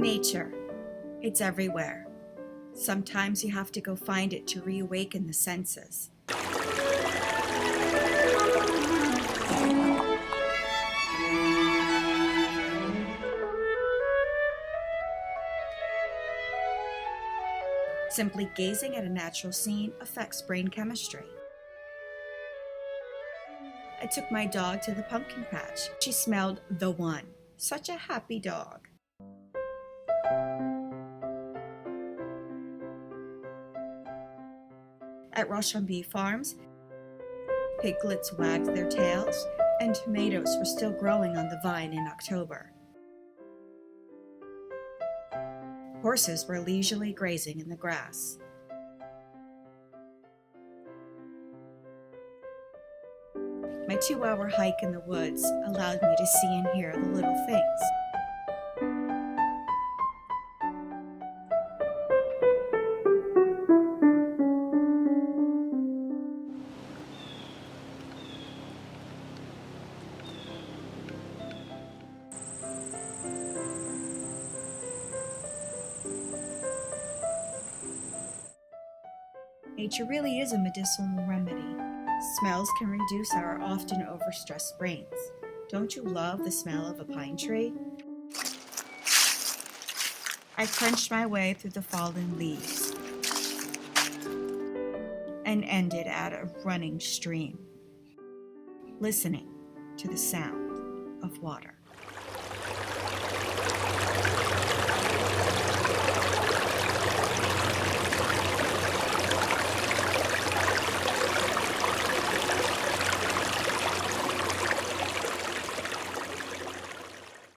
Nature. It's everywhere. Sometimes you have to go find it to reawaken the senses. Simply gazing at a natural scene affects brain chemistry. I took my dog to the pumpkin patch. She smelled the one. Such a happy dog. At Rochambeau Farms, piglets wagged their tails, and tomatoes were still growing on the vine in October. Horses were leisurely grazing in the grass. My 2-hour hike in the woods allowed me to see and hear the little things. Nature really is a medicinal remedy. Smells can reduce our often overstressed brains. Don't you love the smell of a pine tree? I crunched my way through the fallen leaves and ended at a running stream, listening to the sound of water.